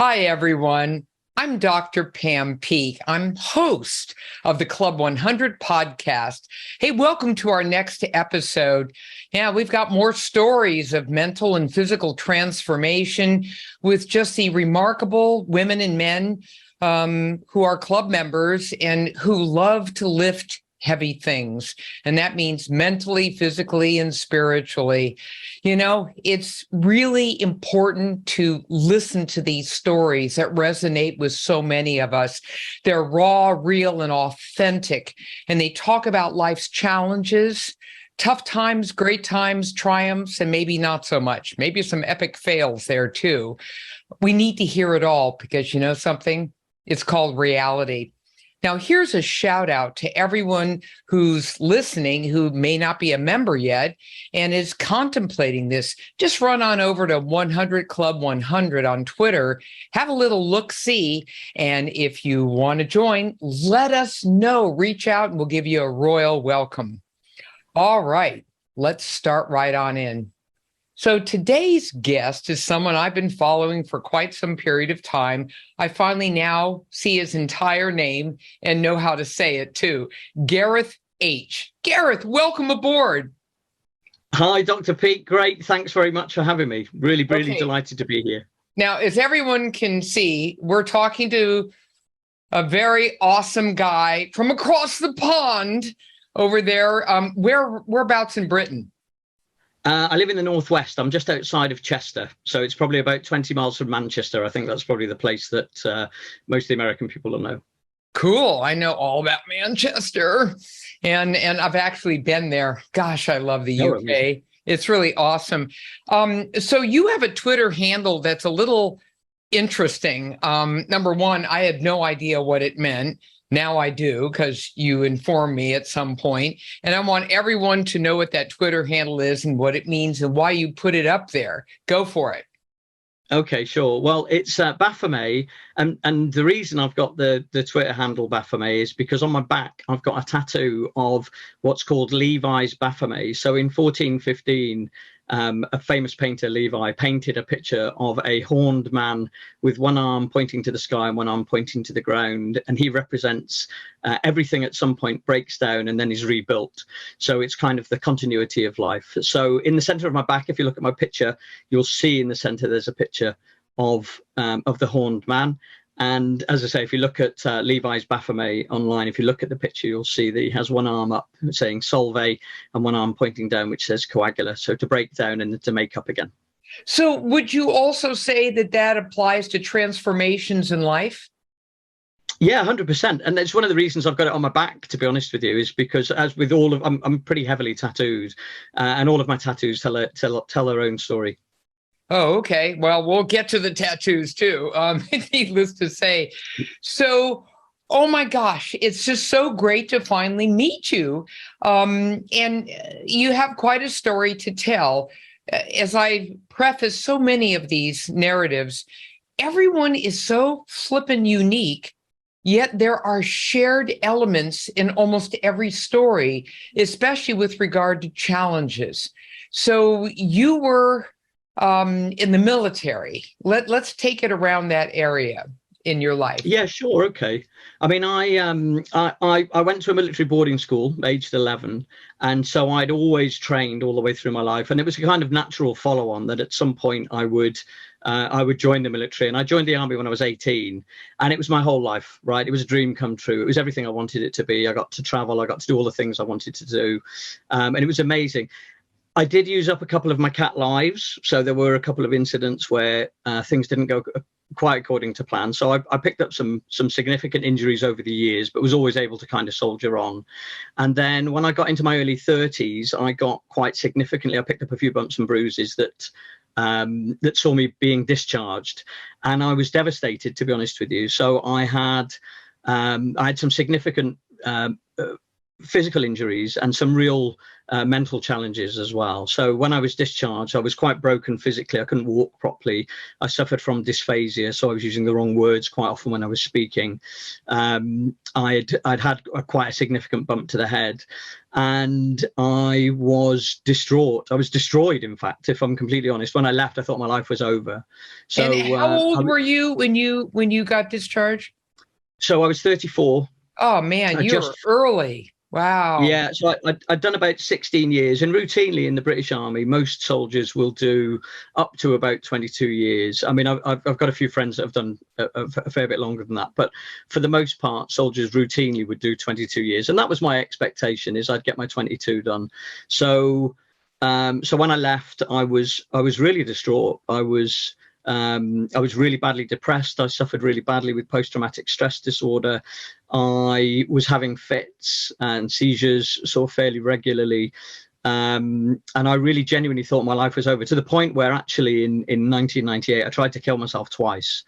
Hi, everyone. I'm Dr. Pam Peak. I'm host of the Club 100 podcast. Hey, welcome to our next episode. Yeah, we've got more stories of mental and physical transformation with just the remarkable women and men who are club members and who love to lift heavy things. And that means mentally, physically, and spiritually. You know, it's really important to listen to these stories that resonate with so many of us. They're raw, real, and authentic. And they talk about life's challenges, tough times, great times, triumphs, and maybe not so much. Maybe some epic fails there too. We need to hear it all because you know something? It's called reality. Now, here's a shout out to everyone who's listening who may not be a member yet and is contemplating this. Just run on over to 100 Club 100 on Twitter, have a little look see. And if you want to join, let us know. Reach out and we'll give you a royal welcome. All right, let's start right on in. So today's guest is someone I've been following for quite some period of time. I finally now see his entire name and know how to say it too. Gareth H. Gareth, welcome aboard. Hi, Dr. Pete. Great. Thanks very much for having me. Really delighted to be here. Now, as everyone can see, we're talking to a very awesome guy from across the pond over there. Whereabouts in Britain? I live in the Northwest. I'm just outside of Chester. So it's probably about 20 miles from Manchester. I think that's probably the place that most of the American people will know. Cool. I know all about Manchester. And I've actually been there. Gosh, I love the UK. It's really awesome. So you have a Twitter handle that's a little interesting. Number one, I had no idea what it meant. Now I do, because you informed me at some point. And I want everyone to know what that Twitter handle is and what it means and why you put it up there. Go for it. Okay, sure. Well, it's Baphomet, and the reason I've got the Twitter handle Baphomet is because on my back I've got a tattoo of what's called Levi's Baphomet. So in 1415, a famous painter, Levi, painted a picture of a horned man with one arm pointing to the sky and one arm pointing to the ground, and he represents everything at some point breaks down and then is rebuilt. So it's kind of the continuity of life. So in the center of my back, if you look at my picture, you'll see in the center there's a picture of the horned man. And as I say, if you look at Levi's Baphomet online, if you look at the picture, you'll see that he has one arm up saying Solve and one arm pointing down, which says Coagula. So to break down and to make up again. So would you also say that that applies to transformations in life? Yeah, 100%. And that's one of the reasons I've got it on my back, to be honest with you, is because as with all of, I'm pretty heavily tattooed and all of my tattoos tell their own story. Oh, okay. Well, we'll get to the tattoos too. Needless to say. So, oh my gosh, it's just so great to finally meet you. And you have quite a story to tell. As I preface so many of these narratives, everyone is so flippin' unique, yet there are shared elements in almost every story, especially with regard to challenges. So you were in the military. Let's take it around that area in your life. Yeah, sure. Okay. I mean, I went to a military boarding school aged 11. And so I'd always trained all the way through my life. And it was a kind of natural follow on that at some point I would join the military. And I joined the army when I was 18. And it was my whole life, right? It was a dream come true. It was everything I wanted it to be. I got to travel. I got to do all the things I wanted to do. And it was amazing. I did use up a couple of my cat lives. So there were a couple of incidents where things didn't go quite according to plan. So I picked up some significant injuries over the years, but was always able to kind of soldier on. And then when I got into my early 30s, I got quite significantly, I picked up a few bumps and bruises that saw me being discharged. And I was devastated, to be honest with you. So I had some significant physical injuries and some real mental challenges as well. So when I was discharged, I was quite broken physically. I couldn't walk properly. I suffered from dysphasia, so I was using the wrong words quite often when I was speaking. I'd had quite a significant bump to the head, and I was distraught. I was destroyed, in fact, if I'm completely honest. When I left, I thought my life was over. So and how old were you when you got discharged? So I was 34. Oh man, you were early. Wow. Yeah, so I'd done about 16 years, and routinely in the British Army, most soldiers will do up to about 22 years. I mean, I've got a few friends that have done a fair bit longer than that, but for the most part, soldiers routinely would do 22 years, and that was my expectation, is I'd get my 22 done. So, so when I left, I was really distraught. I was really badly depressed. I suffered really badly with post-traumatic stress disorder. I was having fits and seizures sort of fairly regularly. And I really genuinely thought my life was over, to the point where actually in 1998, I tried to kill myself twice.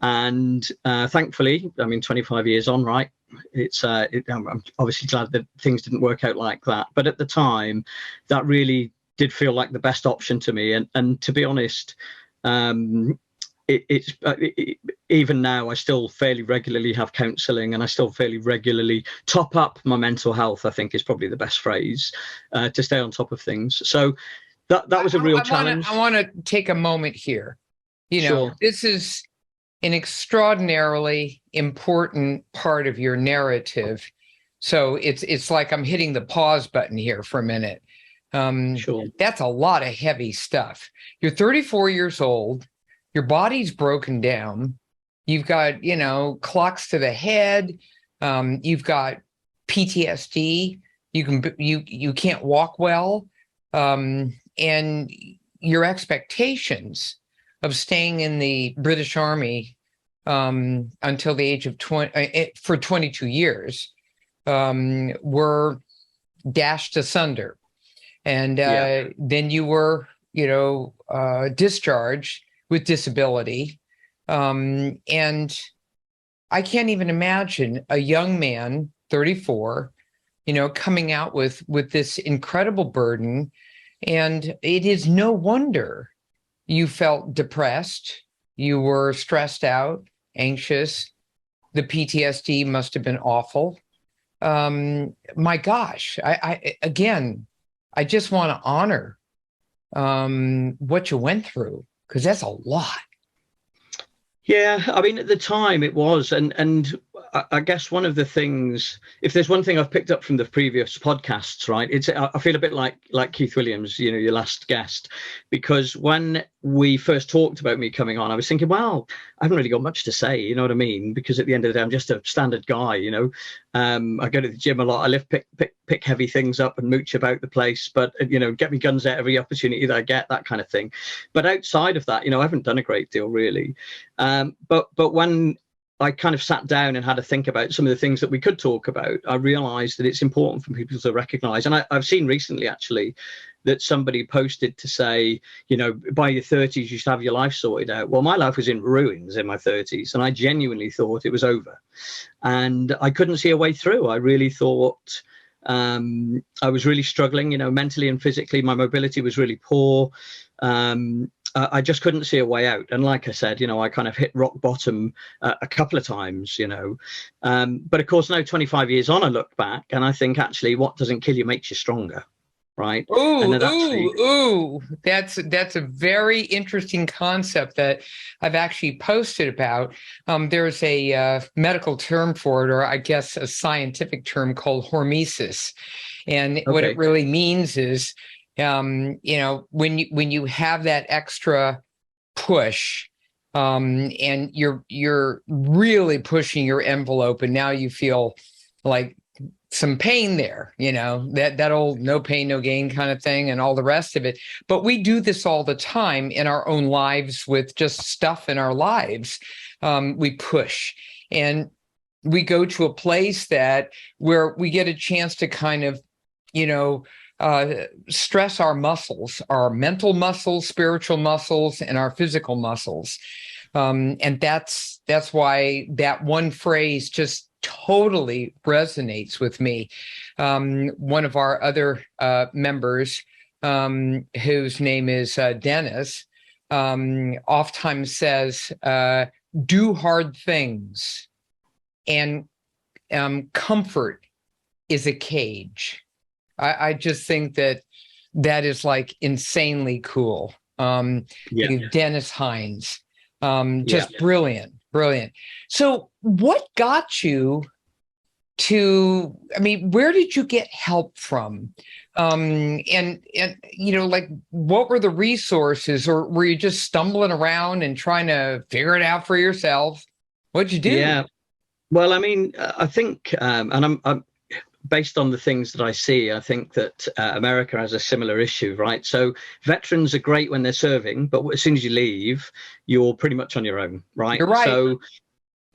And thankfully, I mean, 25 years on, right? I'm obviously glad that things didn't work out like that. But at the time, that really did feel like the best option to me. And to be honest, even now I still fairly regularly have counselling, and I still fairly regularly top up my mental health, I think is probably the best phrase, to stay on top of things. So that was a real challenge. I want to take a moment here. Sure. This is an extraordinarily important part of your narrative. So it's like I'm hitting the pause button here for a minute. Sure. That's a lot of heavy stuff. You're 34 years old. Your body's broken down. You've got, clocks to the head. You've got PTSD. You can't walk well. And your expectations of staying in the British Army until the age of 20 for 22 years were dashed asunder. And then you were, discharged with disability. And I can't even imagine a young man, 34, coming out with this incredible burden. And it is no wonder you felt depressed. You were stressed out, anxious. The PTSD must have been awful. My gosh, I just want to honor what you went through, because that's a lot. Yeah, I mean, at the time it was, and I guess one of the things, if there's one thing I've picked up from the previous podcasts, right, I feel a bit like Keith Williams, your last guest, because when we first talked about me coming on, I was thinking, well, I haven't really got much to say, you know what I mean? Because at the end of the day, I'm just a standard guy, I go to the gym a lot. I pick heavy things up and mooch about the place, but get me guns out every opportunity that I get, that kind of thing. But outside of that, I haven't done a great deal really. But when I kind of sat down and had to think about some of the things that we could talk about, I realized that it's important for people to recognize. And I've seen recently, actually, that somebody posted to say, by your 30s, you should have your life sorted out. Well, my life was in ruins in my 30s, and I genuinely thought it was over. And I couldn't see a way through. I really thought I was really struggling, mentally and physically. My mobility was really poor. I just couldn't see a way out. And like I said, I kind of hit rock bottom a couple of times, but of course, now 25 years on, I look back and I think, actually, what doesn't kill you makes you stronger. Right. That's a very interesting concept that I've actually posted about. There's a medical term for it, or I guess a scientific term, called hormesis. And what it really means is, when you have that extra push, and you're really pushing your envelope, and now you feel like some pain there, that old no pain, no gain kind of thing, and all the rest of it. But we do this all the time in our own lives with just stuff in our lives. We push, and we go to a place where we get a chance to kind of, stress our muscles, our mental muscles, spiritual muscles, and our physical muscles. And that's why that one phrase just totally resonates with me. One of our other members, whose name is Dennis, oftentimes says, do hard things, and comfort is a cage. I just think that is like insanely cool. Dennis Hines, just brilliant. So what got you to, I mean, where did you get help from? And you know, like, what were the resources, or were you just stumbling around and trying to figure it out for yourself? What'd you do? Yeah. Well, I mean, I think, and I'm based on the things that I see, I think that America has a similar issue, right? So veterans are great when they're serving, but as soon as you leave, you're pretty much on your own, right? You're right. So,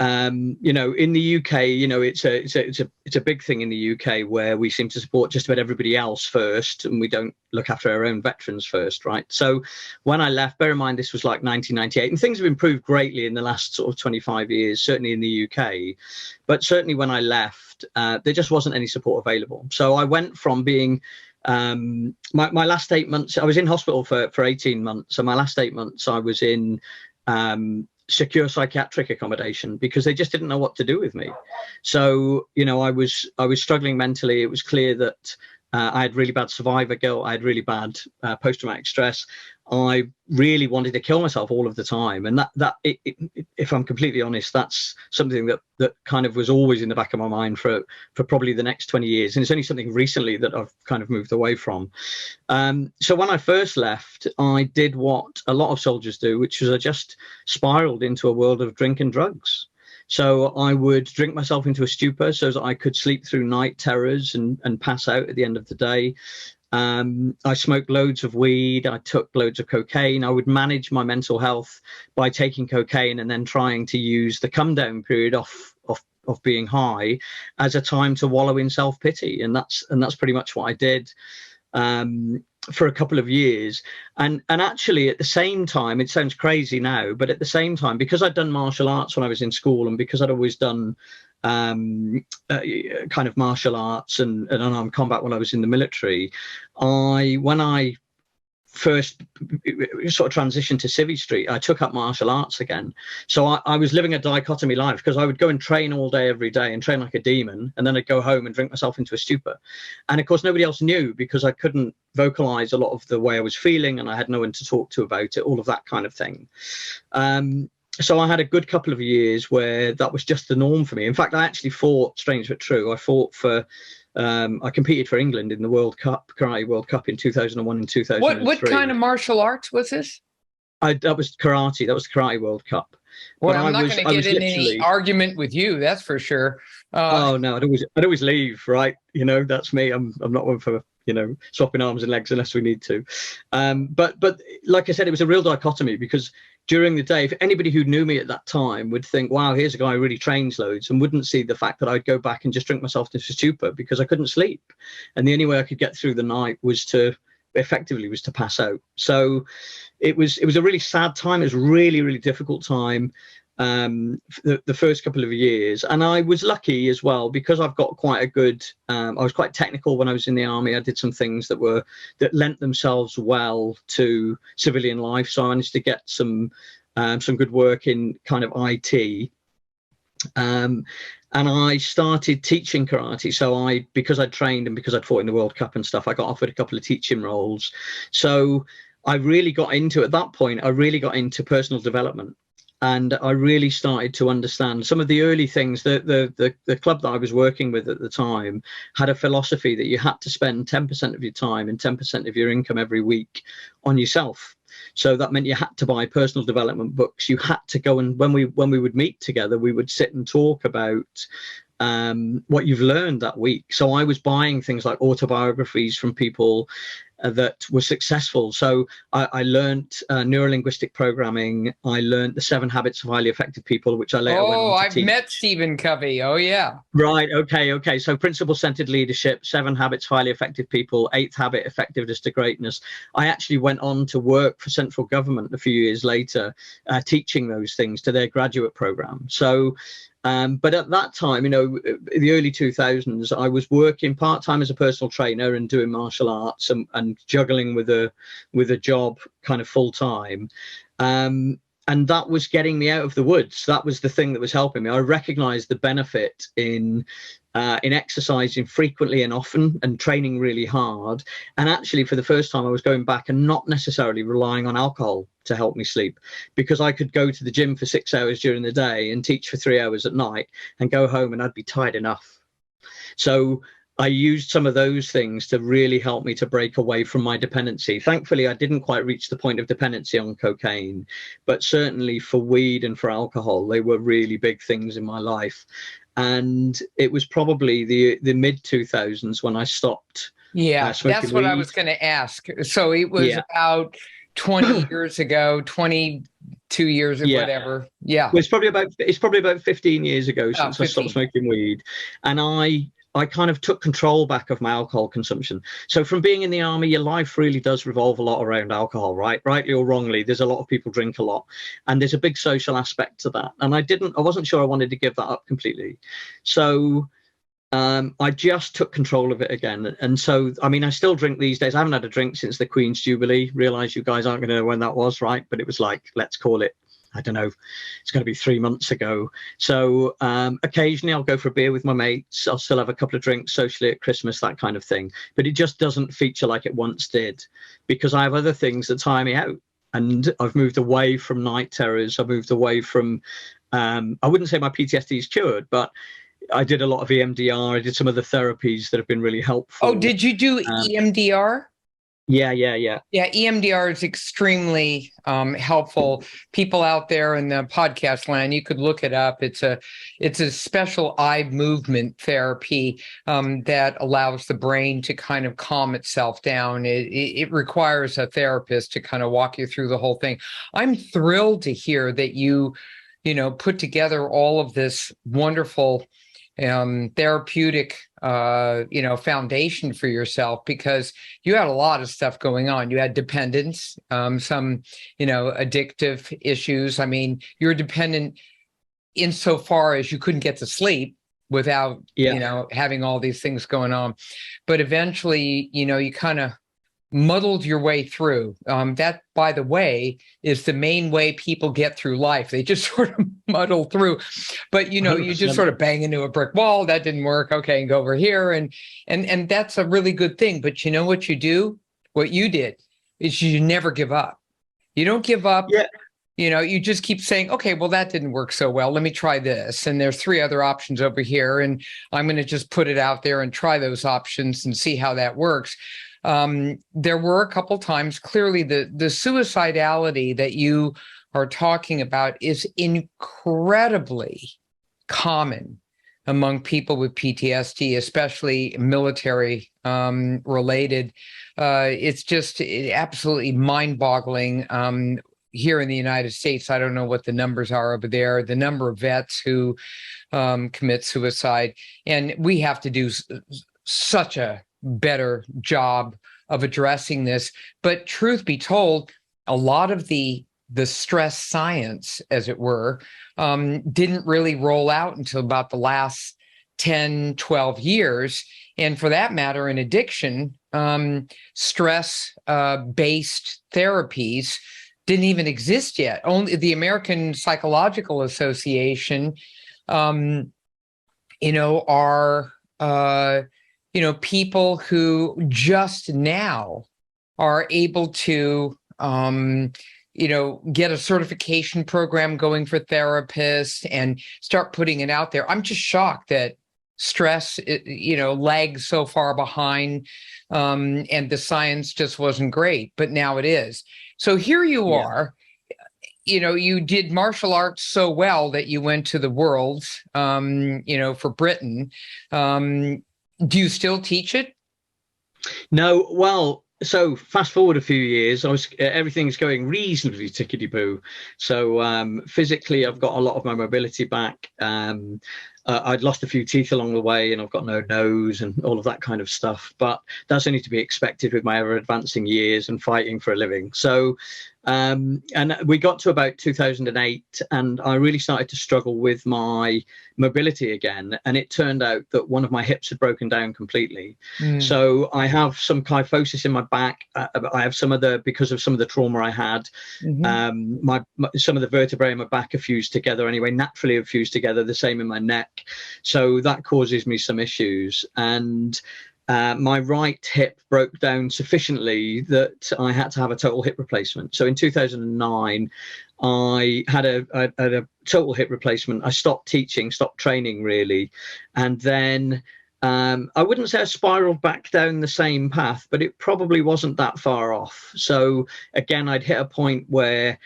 you know, in the UK, you know, it's a big thing in the UK where we seem to support just about everybody else first, and we don't look after our own veterans first, right? So when I left, bear in mind this was like 1998, and things have improved greatly in the last sort of 25 years, certainly in the UK, but certainly when I left, there just wasn't any support available. So I went from being my last 8 months, I was in hospital for 18 months, so my last 8 months I was in secure psychiatric accommodation because they just didn't know what to do with me. So, you know, I was struggling mentally. It was clear that I had really bad survivor guilt. I had really bad post-traumatic stress. I really wanted to kill myself all of the time. And if I'm completely honest, that's something that kind of was always in the back of my mind for probably the next 20 years. And it's only something recently that I've kind of moved away from. So when I first left, I did what a lot of soldiers do, which was I just spiraled into a world of drink and drugs. So I would drink myself into a stupor so that I could sleep through night terrors and pass out at the end of the day. I smoked loads of weed. I took loads of cocaine. I would manage my mental health by taking cocaine and then trying to use the come down period off being high as a time to wallow in self-pity. And that's pretty much what I did for a couple of years. And actually at the same time, it sounds crazy now, but at the same time, because I'd done martial arts when I was in school, and because I'd always done kind of martial arts and unarmed combat when I was in the military, when I first sort of transitioned to Civvy Street, I took up martial arts again. So I was living a dichotomy life, because I would go and train all day, every day, and train like a demon, and then I'd go home and drink myself into a stupor. And of course, nobody else knew, because I couldn't vocalize a lot of the way I was feeling, and I had no one to talk to about it, all of that kind of thing. So I had a good couple of years where that was just the norm for me. In fact, I actually fought, strange but true, I fought for I competed for England in the World Cup, Karate World Cup in 2001 and 2003. What kind of martial arts was this? That was karate. That was the Karate World Cup. Well, I'm not going to get in any argument with you, that's for sure. Oh no, I'd always leave, right? You know, that's me. I'm not one for, you know, swapping arms and legs unless we need to. But like I said, it was a real dichotomy, because during the day, if anybody who knew me at that time would think, wow, here's a guy who really trains loads, and wouldn't see the fact that I'd go back and just drink myself into stupor because I couldn't sleep. And the only way I could get through the night was to pass out. So it was a really sad time. It was a really, really difficult time. The first couple of years, and I was lucky as well, because I've got quite a good I was quite technical when I was in the army. I did some things that lent themselves well to civilian life, so I managed to get some good work in kind of IT, and I started teaching karate. So because I'd trained and because I'd fought in the World Cup and stuff, I got offered a couple of teaching roles. So I really got into, at that point, I really got into personal development. And I really started to understand some of the early things. The club that I was working with at the time had a philosophy that you had to spend 10% of your time and 10% of your income every week on yourself. So that meant you had to buy personal development books. You had to go, and when we would meet together, we would sit and talk about what you've learned that week. So I was buying things like autobiographies from people that were successful. So I learned neurolinguistic programming. I learned the 7 Habits of Highly Effective People, which I later went on to I've teach. met Stephen Covey. Oh yeah. Right. Okay. So principle-centered leadership, 7 Habits of Highly Effective People, 8th Habit, Effectiveness to Greatness. I actually went on to work for central government a few years later, teaching those things to their graduate program. So But at that time, in the early 2000s, I was working part-time as a personal trainer and doing martial arts and juggling with a job kind of full-time. And that was getting me out of the woods. That was the thing that was helping me. I recognized the benefit in exercising frequently and often and training really hard. And actually, for the first time, I was going back and not necessarily relying on alcohol to help me sleep, because I could go to the gym for 6 hours during the day and teach for 3 hours at night and go home and I'd be tired enough. So I used some of those things to really help me to break away from my dependency. Thankfully, I didn't quite reach the point of dependency on cocaine, but certainly for weed and for alcohol, they were really big things in my life. And it was probably the mid 2000s when I stopped. Yeah, that's what I was going to ask. So it was about 20 years ago, 22 years or whatever. Yeah. Well, it's probably about 15 years ago since I stopped smoking weed. And I kind of took control back of my alcohol consumption. So from being in the army, your life really does revolve a lot around alcohol, right? Rightly or wrongly, there's a lot of people drink a lot, and there's a big social aspect to that. And I wasn't sure I wanted to give that up completely. So I just took control of it again. And so, I mean, I still drink these days. I haven't had a drink since the Queen's Jubilee. Realize you guys aren't going to know when that was, right? But it was like, let's call it, I don't know, it's going to be 3 months ago. So occasionally I'll go for a beer with my mates. I'll still have a couple of drinks socially at Christmas, that kind of thing. But it just doesn't feature like it once did, because I have other things that tire me out. And I've moved away from night terrors. I've moved away from, I wouldn't say my PTSD is cured, but I did a lot of EMDR. I did some of the therapies that have been really helpful. Oh, did you do EMDR? Yeah. Yeah, EMDR is extremely helpful. People out there in the podcast land, you could look it up. It's a special eye movement therapy that allows the brain to kind of calm itself down. It requires a therapist to kind of walk you through the whole thing. I'm thrilled to hear that you put together all of this wonderful therapeutic foundation for yourself, because you had a lot of stuff going on. You had dependence, some addictive issues. I mean, you were dependent insofar as you couldn't get to sleep without having all these things going on. But eventually, you kind of muddled your way through. That, by the way, is the main way people get through life. They just sort of muddle through. But, you just sort of bang into a brick wall. That didn't work. Okay, and go over here. And that's a really good thing. But you know what you do? What you did is you never give up. You don't give up. Yeah. You just keep saying, okay, well, that didn't work so well. Let me try this. And there's 3 other options over here. And I'm going to just put it out there and try those options and see how that works. There were a couple times, clearly the suicidality that you are talking about is incredibly common among people with PTSD, especially military related. It's just absolutely mind-boggling. Here in the United States, I don't know what the numbers are over there, the number of vets who commit suicide. And we have to do such a better job of addressing this. But truth be told, a lot of the stress science, as it were, didn't really roll out until about the last 10, 12 years. And for that matter, in addiction, stress-based therapies didn't even exist yet. Only the American Psychological Association, are people who just now are able to, get a certification program going for therapists and start putting it out there. I'm just shocked that stress, lags so far behind, and the science just wasn't great, but now it is. So here you are, you did martial arts so well that you went to the Worlds, for Britain. Do you still teach it? No. Well, so fast forward a few years, everything's going reasonably tickety-boo. So physically, I've got a lot of my mobility back. I'd lost a few teeth along the way, and I've got no nose and all of that kind of stuff. But that's only to be expected with my ever advancing years and fighting for a living. So, and we got to about 2008, and I really started to struggle with my mobility again. And it turned out that one of my hips had broken down completely. So I have some kyphosis in my back. I have because of some of the trauma I had, some of the vertebrae in my back are fused together anyway, naturally have fused together, the same in my neck. So that causes me some issues. And my right hip broke down sufficiently that I had to have a total hip replacement. So in 2009, I had a total hip replacement. I stopped teaching, stopped training really. And then I wouldn't say I spiraled back down the same path, but it probably wasn't that far off. So again, I'd hit a point where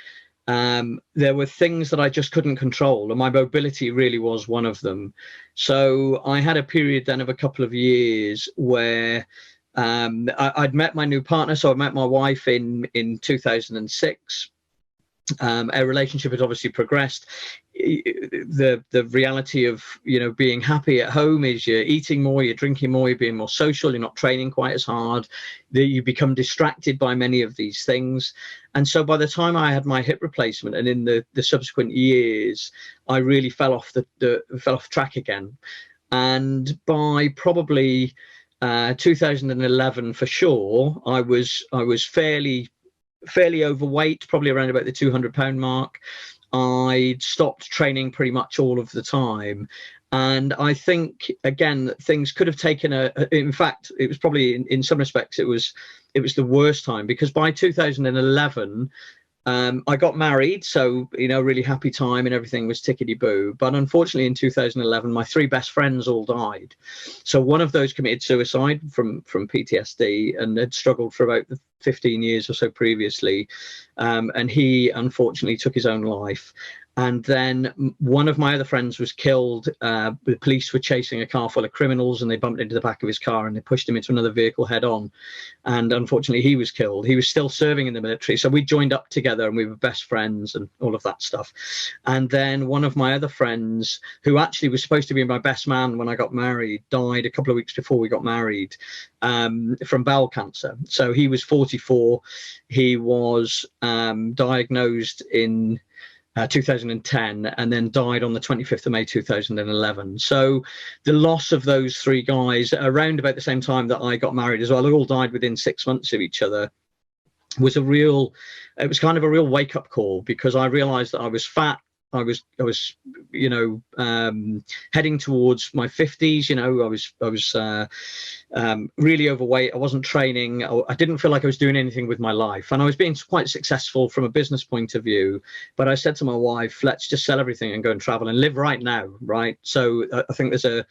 there were things that I just couldn't control, and my mobility really was one of them. So I had a period then of a couple of years where I'd met my new partner. So I met my wife in 2006. Our relationship had obviously progressed. The reality of being happy at home is you're eating more, you're drinking more, you're being more social, you're not training quite as hard, that you become distracted by many of these things. And so by the time I had my hip replacement and in the subsequent years, I really fell off fell off track again. And by probably 2011 for sure, I was fairly overweight, probably around about the 200-pound mark. I'd stopped training pretty much all of the time. And I think, again, that things could have taken in fact, it was probably in some respects, it was the worst time, because by 2011, I got married. So, really happy time and everything was tickety-boo. But unfortunately, in 2011, my 3 best friends all died. So one of those committed suicide from PTSD and had struggled for about 15 years or so previously. And he unfortunately took his own life. And then one of my other friends was killed. The police were chasing a car full of criminals, and they bumped into the back of his car and they pushed him into another vehicle head on. And unfortunately, he was killed. He was still serving in the military. So we joined up together and we were best friends and all of that stuff. And then one of my other friends, who actually was supposed to be my best man when I got married, died a couple of weeks before we got married from bowel cancer. So he was 44. He was diagnosed in 2010 and then died on the 25th of May 2011. So the loss of those 3 guys around about the same time that I got married as well, they all died within 6 months of each other, was kind of a real wake-up call, because I realized that I was fat. I was heading towards my 50s. I was really overweight. I wasn't training. I didn't feel like I was doing anything with my life, and I was being quite successful from a business point of view. But I said to my wife, "Let's just sell everything and go and travel and live right now." Right. So I think there's a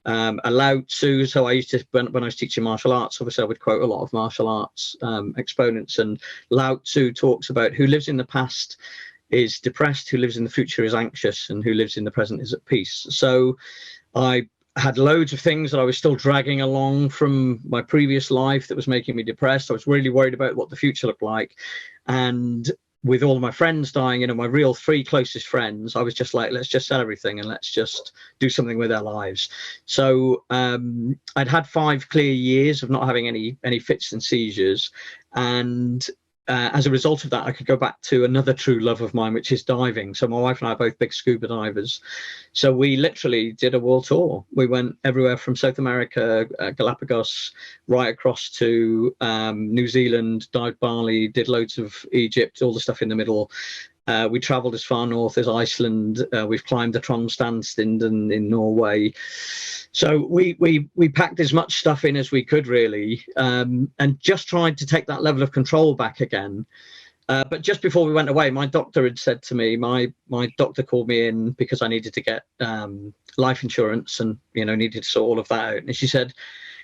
Lao Tzu. So I used to, when I was teaching martial arts, obviously I would quote a lot of martial arts exponents, and Lao Tzu talks about who lives in the past is depressed, who lives in the future is anxious, and who lives in the present is at peace. So I had loads of things that I was still dragging along from my previous life that was making me depressed. I was really worried about what the future looked like. And with all of my friends dying, my real 3 closest friends, I was just like, let's just sell everything and let's just do something with our lives. So I'd had 5 clear years of not having any fits and seizures. And as a result of that, I could go back to another true love of mine, which is diving. So my wife and I are both big scuba divers. So we literally did a world tour. We went everywhere from South America, Galapagos, right across to New Zealand, dived Bali, did loads of Egypt, all the stuff in the middle. We traveled as far north as Iceland. We've climbed the Trondheimsstind in Norway. So we packed as much stuff in as we could, really, and just tried to take that level of control back again. But just before we went away, my doctor had said to me, my doctor called me in because I needed to get life insurance and, needed to sort all of that out. And she said,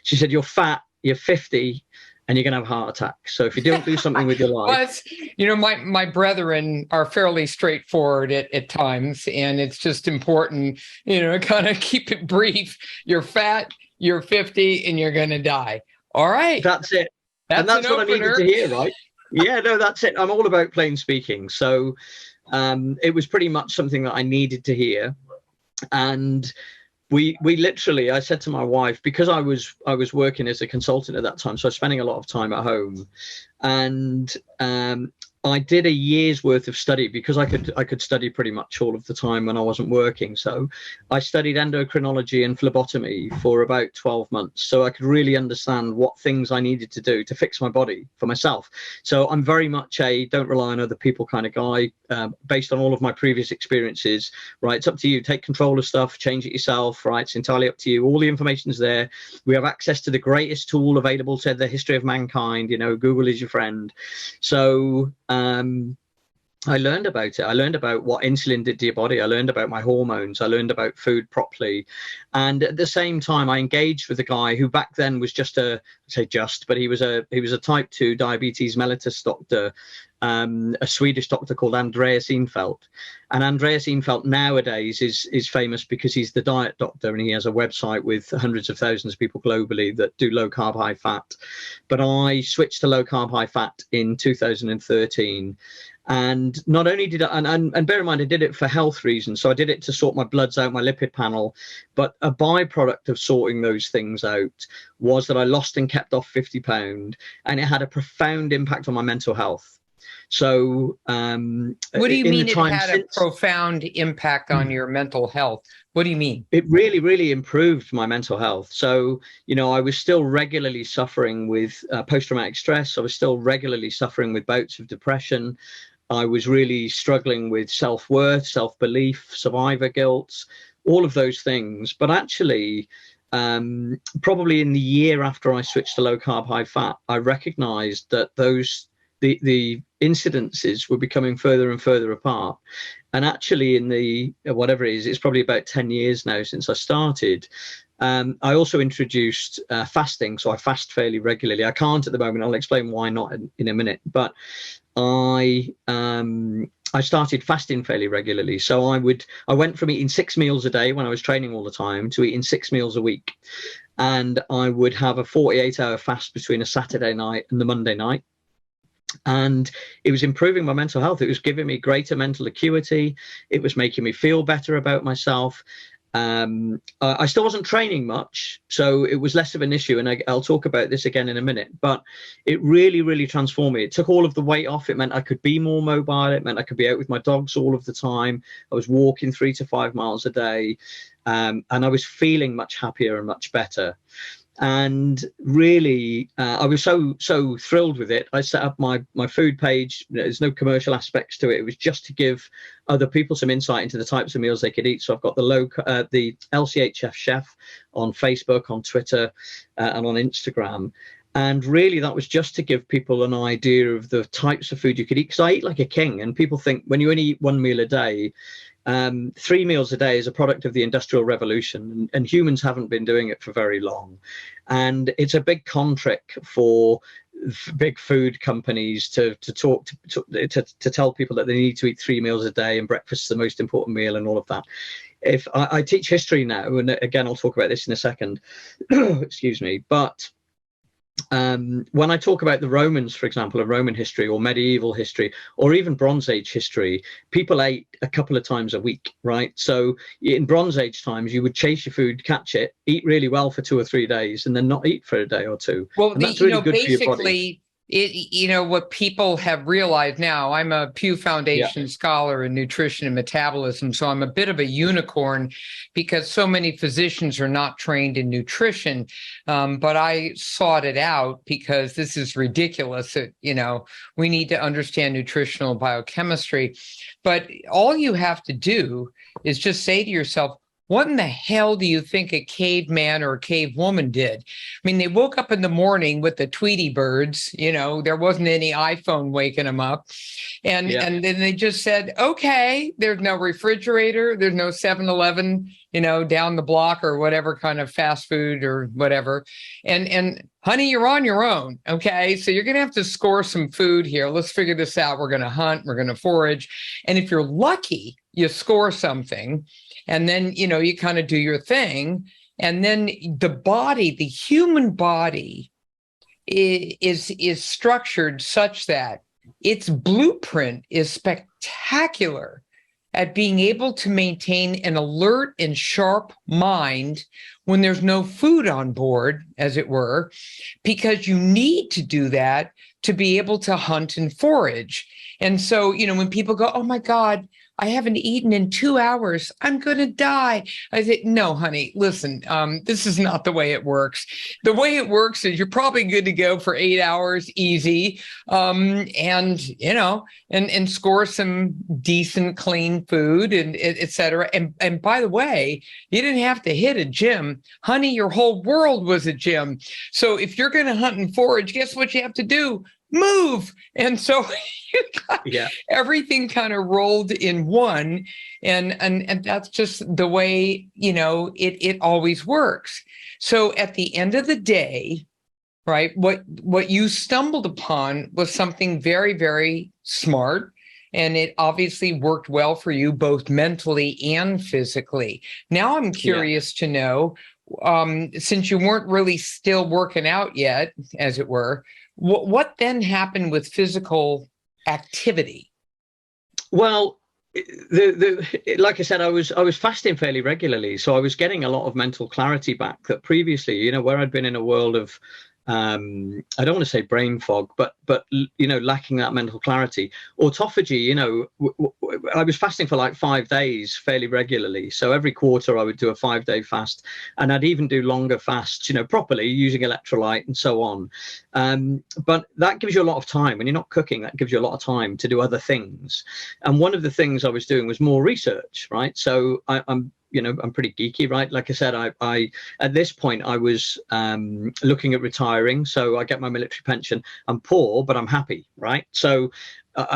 "You're fat, you're 50. And you're going to have a heart attack. So if you don't do something with your life." My brethren are fairly straightforward at times, and it's just important, kind of keep it brief. You're fat, you're 50, and you're going to die. All right. That's it. That's what I needed to hear, right? Yeah, no, that's it. I'm all about plain speaking. So it was pretty much something that I needed to hear. And we literally, I said to my wife, because I was working as a consultant at that time, so I was spending a lot of time at home, and I did a year's worth of study because I could study pretty much all of the time when I wasn't working. So I studied endocrinology and phlebotomy for about 12 months, so I could really understand what things I needed to do to fix my body for myself. So I'm very much a don't rely on other people kind of guy, based on all of my previous experiences. Right, it's up to you. Take control of stuff, change it yourself. Right, it's entirely up to you. All the information is there. We have access to the greatest tool available to the history of mankind. You know, Google is your friend. So I learned about it. I learned about what insulin did to your body. I learned about my hormones. I learned about food properly. And at the same time, I engaged with a guy who back then was but he was a type 2 diabetes mellitus doctor, a Swedish doctor called Andreas Eenfeldt. And Andreas Eenfeldt nowadays is famous because he's the diet doctor, and he has a website with hundreds of thousands of people globally that do low carb, high fat. But I switched to low carb, high fat in 2013. And not only did I, and bear in mind, I did it for health reasons. So I did it to sort my bloods out, my lipid panel. But a byproduct of sorting those things out was that I lost and kept off 50 pounds, and it had a profound impact on my mental health. So what do you mean it had a profound impact on your mental health? What do you mean? It really, really improved my mental health. So, you know, I was still regularly suffering with post-traumatic stress. I was still regularly suffering with bouts of depression. I was really struggling with self-worth, self-belief, survivor guilt, all of those things. But actually, probably in the year after I switched to low carb, high fat, I recognized that the incidences were becoming further and further apart. And actually in the, whatever it is, it's probably about 10 years now since I started. I also introduced fasting. So I fast fairly regularly. I can't at the moment. I'll explain why not in a minute. But I started fasting fairly regularly. So I went from eating 6 meals a day when I was training all the time to eating 6 meals a week. And I would have a 48-hour fast between a Saturday night and the Monday night. And it was improving my mental health. It was giving me greater mental acuity. It was making me feel better about myself. I still wasn't training much, so it was less of an issue. And I'll talk about this again in a minute. But it really, really transformed me. It took all of the weight off. It meant I could be more mobile. It meant I could be out with my dogs all of the time. I was walking 3 to 5 miles a day. And I was feeling much happier and much better. And really, I was so thrilled with it. I set up my food page. There's no commercial aspects to it. It was just to give other people some insight into the types of meals they could eat. So I've got the LCHF Chef on Facebook, on Twitter, and on Instagram. And really, that was just to give people an idea of the types of food you could eat. Because I eat like a king, and people think when you only eat 1 meal a day, 3 meals a day is a product of the Industrial Revolution, and humans haven't been doing it for very long. And it's a big con trick for big food companies to tell people that they need to eat 3 meals a day and breakfast is the most important meal and all of that. If I teach history now, and again I'll talk about this in a second, excuse me, but when I talk about the Romans, for example, of Roman history or medieval history or even Bronze Age history, people ate a couple of times a week, right? So in Bronze Age times, you would chase your food, catch it, eat really well for 2 or 3 days, and then not eat for a day or two. Well, that's really good for your body. What people have realized now, I'm a Pew Foundation scholar in nutrition and metabolism, so I'm a bit of a unicorn because so many physicians are not trained in nutrition. But I sought it out because this is ridiculous that, we need to understand nutritional biochemistry. But all you have to do is just say to yourself, what in the hell do you think a caveman or a cavewoman did? I mean, they woke up in the morning with the Tweety birds, there wasn't any iPhone waking them up. And then they just said, okay, there's no refrigerator, there's no 7-Eleven, down the block or whatever kind of fast food or whatever. And honey, you're on your own. Okay. So you're going to have to score some food here. Let's figure this out. We're going to hunt, we're going to forage. And if you're lucky, you score something. And then, you kind of do your thing. And then the human body is structured such that its blueprint is spectacular. at being able to maintain an alert and sharp mind when there's no food on board, as it were, because you need to do that to be able to hunt and forage. And so, when people go, oh my God, I haven't eaten in 2 hours, I'm going to die. I say, no, honey, listen, this is not the way it works. The way it works is you're probably good to go for 8 hours easy, and score some decent, clean food and et cetera. And by the way, you didn't have to hit a gym. Honey, your whole world was a gym. So if you're going to hunt and forage, guess what you have to do? Move. And so you got everything kind of rolled in one. And that's just the way, it always works. So at the end of the day, right, what you stumbled upon was something very, very smart. And it obviously worked well for you, both mentally and physically. Now I'm curious to know, since you weren't really still working out yet, as it were, what then happened with physical activity? Well, like I said, I was fasting fairly regularly, so I was getting a lot of mental clarity back that previously, where I'd been in a world of I don't want to say brain fog, but lacking that mental clarity. Autophagy, I was fasting for like 5 days fairly regularly. So every quarter I would do a 5-day fast, and I'd even do longer fasts, properly using electrolyte and so on. But that gives you a lot of time when you're not cooking. That gives you a lot of time to do other things. And one of the things I was doing was more research, right? So I'm pretty geeky, right? Like I said, I at this point I was looking at retiring, so I get my military pension. I'm poor, but I'm happy, right? So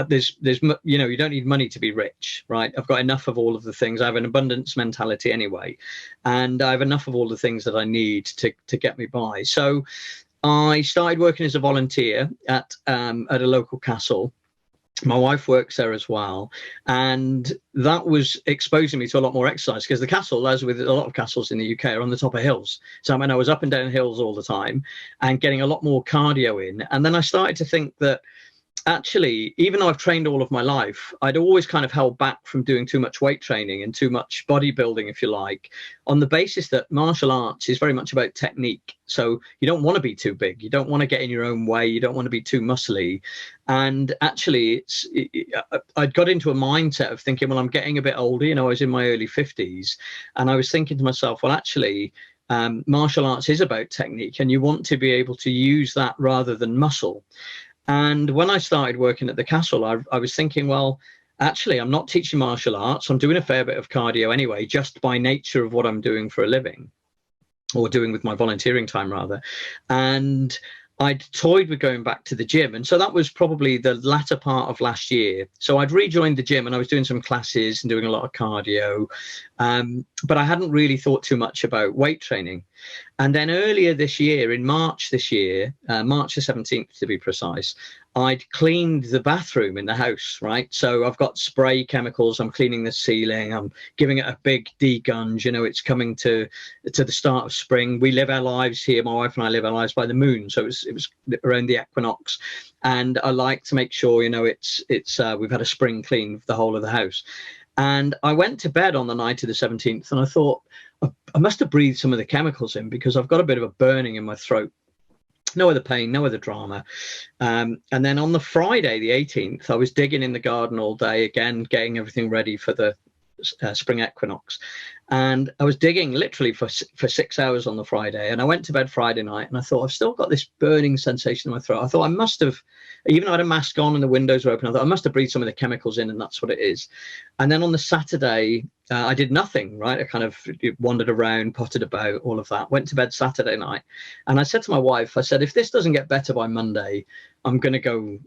there's you don't need money to be rich, right? I've got enough of all of the things. I have an abundance mentality anyway, and I have enough of all the things that I need to get me by. So I started working as a volunteer at a local castle. My wife works there as well, and that was exposing me to a lot more exercise, because the castle, as with a lot of castles in the UK, are on the top of hills. So I was up and down hills all the time and getting a lot more cardio in. And then I started to think that actually, even though I've trained all of my life, I'd always kind of held back from doing too much weight training and too much bodybuilding, if you like, on the basis that martial arts is very much about technique. So you don't want to be too big. You don't want to get in your own way. You don't want to be too muscly. And actually, I'd got into a mindset of thinking, well, I'm getting a bit older. I was in my early 50s. And I was thinking to myself, well, actually, martial arts is about technique, and you want to be able to use that rather than muscle. And when I started working at the castle, I was thinking, well, actually, I'm not teaching martial arts. I'm doing a fair bit of cardio anyway, just by nature of what I'm doing for a living, or doing with my volunteering time, rather. And I'd toyed with going back to the gym. And so that was probably the latter part of last year. So I'd rejoined the gym, and I was doing some classes and doing a lot of cardio. But I hadn't really thought too much about weight training. And then earlier this year, in March this year, March the 17th to be precise, I'd cleaned the bathroom in the house, right? So I've got spray chemicals, I'm cleaning the ceiling, I'm giving it a big degunge. It's coming to the start of spring. We live our lives here, my wife and I live our lives by the moon. So it was around the equinox. And I like to make sure, we've had a spring clean of the whole of the house. And I went to bed on the night of the 17th, and I thought, I must have breathed some of the chemicals in, because I've got a bit of a burning in my throat. No other pain, no other drama. And then on the Friday, the 18th, I was digging in the garden all day, again, getting everything ready for the spring equinox. And I was digging literally for 6 hours on the Friday. And I went to bed Friday night, and I thought, I've still got this burning sensation in my throat. I thought I must have, even though I had a mask on and the windows were open, I thought I must have breathed some of the chemicals in, and that's what it is. And then on the Saturday, I did nothing, right? I kind of wandered around, potted about, all of that. Went to bed Saturday night, and I said to my wife, I said, if this doesn't get better by Monday, I'm going to go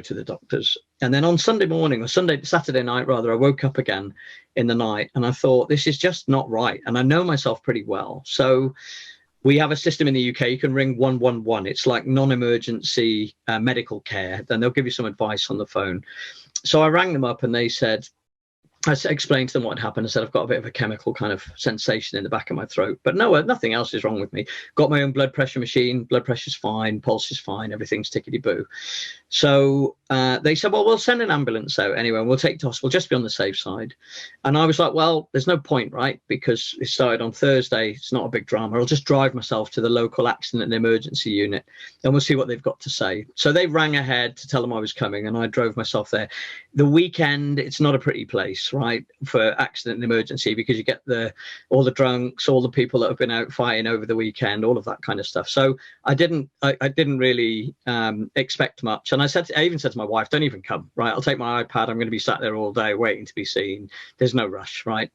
to the doctors. And then on Saturday night, rather, I woke up again in the night, and I thought, this is just not right. And I know myself pretty well. So we have a system in the UK. You can ring 111. It's like non-emergency medical care. Then they'll give you some advice on the phone. So I rang them up, and they said, I explained to them what had happened. I said, I've got a bit of a chemical kind of sensation in the back of my throat, but no, nothing else is wrong with me. Got my own blood pressure machine. Blood pressure's fine. Pulse is fine. Everything's tickety-boo. So they said, well, we'll send an ambulance out anyway, and we'll take it to hospital, just be on the safe side. And I was like, well, there's no point, right? Because it started on Thursday. It's not a big drama. I'll just drive myself to the local accident and emergency unit, and we'll see what they've got to say. So they rang ahead to tell them I was coming, and I drove myself there. The weekend, it's not a pretty place, right, for accident and emergency, because you get all the drunks, all the people that have been out fighting over the weekend, all of that kind of stuff. So I didn't really expect much. And I even said to my wife, don't even come, right? I'll take my iPad. I'm going to be sat there all day waiting to be seen. There's no rush, right?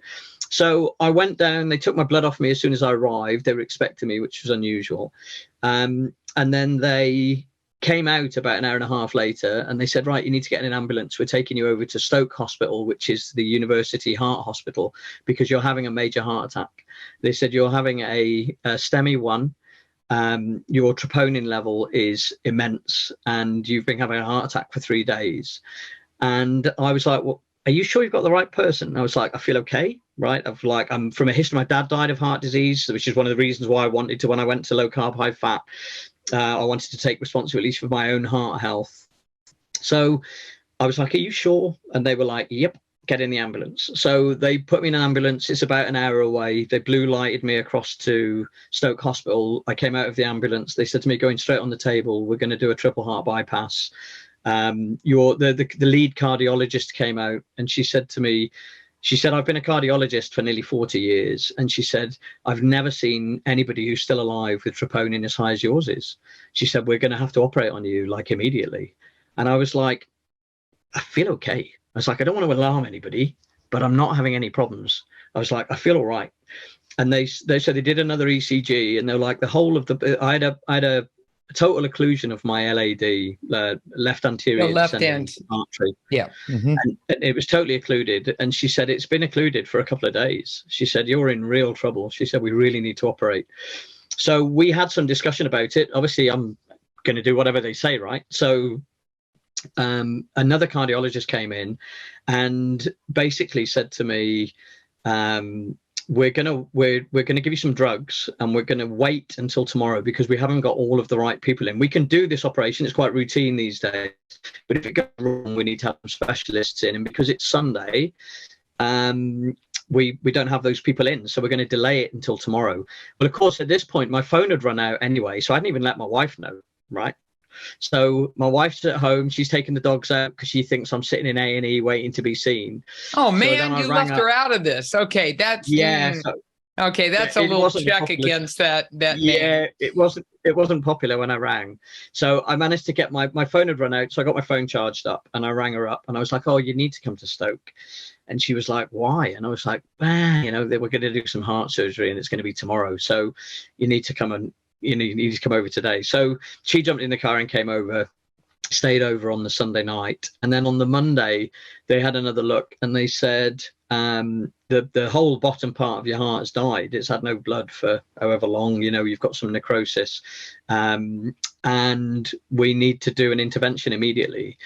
So I went down. They took my blood off me as soon as I arrived. They were expecting me, which was unusual. And then they came out about an hour and a half later, and they said, right, you need to get in an ambulance. We're taking you over to Stoke Hospital, which is the University Heart Hospital, because you're having a major heart attack. They said you're having a STEMI 1. Your troponin level is immense, and you've been having a heart attack for 3 days. And I was like, well, are you sure you've got the right person? And I was like, I feel okay, right? I'm from a history. My dad died of heart disease, which is one of the reasons why I wanted to, when I went to low carb, high fat, I wanted to take responsibility for my own heart health. So I was like, are you sure? And they were like, yep. Get in the ambulance. So they put me in an ambulance. It's about an hour away. They blue lighted me across to Stoke Hospital. I came out of the ambulance. They said to me, going straight on the table, we're going to do a triple heart bypass. The lead cardiologist came out, and she said to me, I've been a cardiologist for nearly 40 years. And she said, I've never seen anybody who's still alive with troponin as high as yours is. She said, we're going to have to operate on you like immediately. And I was like, I feel okay. I was like, I don't want to alarm anybody, but I'm not having any problems. I was like, I feel all right. And they said they did another ECG, and they're like, the whole of I had a total occlusion of my LAD, left anterior left end artery. Yeah. Mm-hmm. And it was totally occluded. And she said, it's been occluded for a couple of days. She said, you're in real trouble. She said, we really need to operate. So we had some discussion about it. Obviously, I'm going to do whatever they say, right? So another cardiologist came in and basically said to me, we're gonna give you some drugs, and we're gonna wait until tomorrow because we haven't got all of the right people in. We can do this operation, it's quite routine these days, but if it goes wrong, we need to have some specialists in, and because it's Sunday, we don't have those people in, so we're going to delay it until tomorrow. But of course, at this point, my phone had run out anyway, so I hadn't even let my wife know, right? So my wife's at home. She's taking the dogs out because she thinks I'm sitting in A&E waiting to be seen. Oh, man, you left her out of this. Okay, that's... Yeah. Okay, that's a little check against that yeah, name. it wasn't popular when I rang. So I managed to get my phone had run out, so I got my phone charged up, and I rang her up, and I was like, oh, you need to come to Stoke. And she was like, why? And I was like, they were going to do some heart surgery, and it's going to be tomorrow. So you need to come you need to come over today. So she jumped in the car and came over, stayed over on the Sunday night. And then on the Monday, they had another look, and they said, the whole bottom part of your heart has died. It's had no blood for however long, you've got some necrosis. And we need to do an intervention immediately.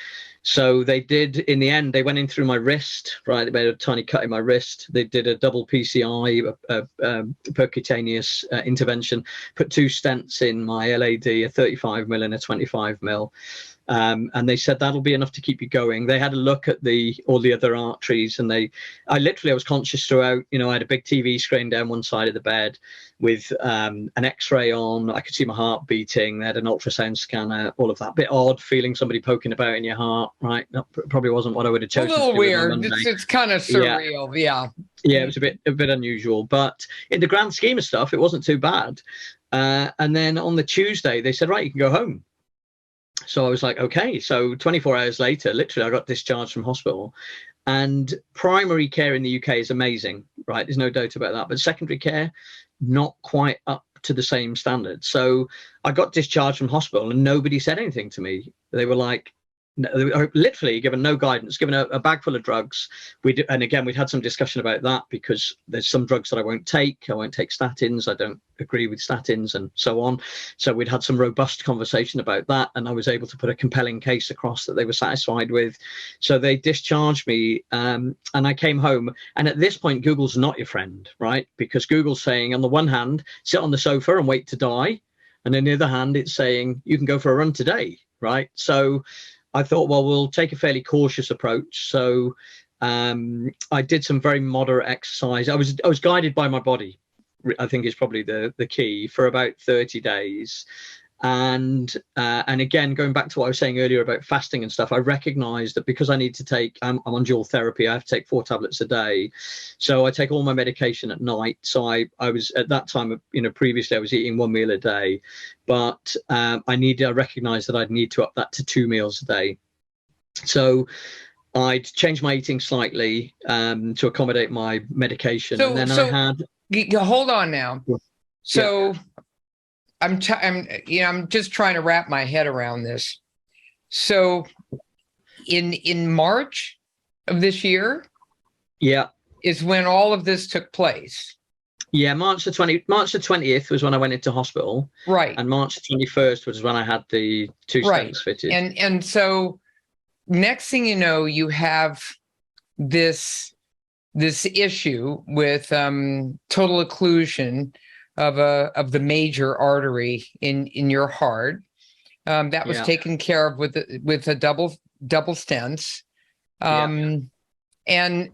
So they did, in the end, they went in through my wrist, right? They made a tiny cut in my wrist. They did a double PCI, percutaneous intervention, put 2 stents in my LAD, a 35 mil and a 25 mil. And they said that'll be enough to keep you going. They had a look at all the other arteries, and I was conscious throughout. I had a big TV screen down one side of the bed with an X-ray on. I could see my heart beating. They had an ultrasound scanner, all of that. Bit odd feeling somebody poking about in your heart, right? That probably wasn't what I would have chosen. A little weird. It's kind of surreal. Yeah. Yeah, it was a bit unusual, but in the grand scheme of stuff, it wasn't too bad. And then on the Tuesday, they said, right, you can go home. So I was like, okay. So 24 hours later, literally, I got discharged from hospital. And primary care in the UK is amazing, right? There's no doubt about that. But secondary care, not quite up to the same standard. So I got discharged from hospital, and nobody said anything to me. They were like, they were literally given no guidance, given a bag full of drugs. And again, we'd had some discussion about that, because there's some drugs that I won't take. I won't take statins. I don't agree with statins, and so on. So we'd had some robust conversation about that, and I was able to put a compelling case across that they were satisfied with. So they discharged me, and I came home. And at this point, Google's not your friend, right? Because Google's saying, on the one hand, sit on the sofa and wait to die. And on the other hand, it's saying, you can go for a run today, right? So I thought, well, we'll take a fairly cautious approach. So I did some very moderate exercise. I was guided by my body, I think is probably the key, for about 30 days. And again, going back to what I was saying earlier about fasting and stuff, I recognized that because I need to take, I'm on dual therapy, I have to take 4 tablets a day. So I take all my medication at night. So I was at that time, previously I was eating 1 meal a day, but I recognized that I'd need to up that to 2 meals a day. So I'd changed my eating slightly to accommodate my medication. And then I had... Hold on now. So... Yeah. I'm just trying to wrap my head around this. So in March of this year, is when all of this took place. Yeah, March the 20th was when I went into hospital. Right. And March the 21st was when I had the 2 stents fitted. And so next thing you know, you have this issue with total occlusion of the major artery in your heart. That was taken care of with a double stents. And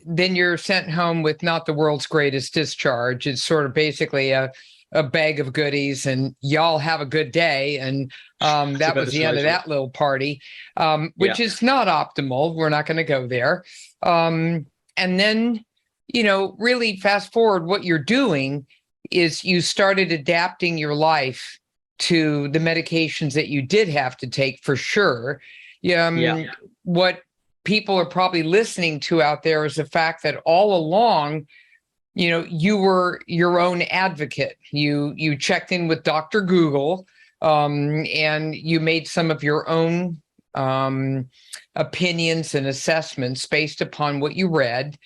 then you're sent home with not the world's greatest discharge. It's sort of basically a bag of goodies, and y'all have a good day. And that was the end of that little party, which is not optimal. We're not going to go there. And then, really fast forward, what you're doing is you started adapting your life to the medications that you did have to take, for sure. What people are probably listening to out there is the fact that all along, you were your own advocate. You checked in with Dr. Google, and you made some of your own opinions and assessments based upon what you read.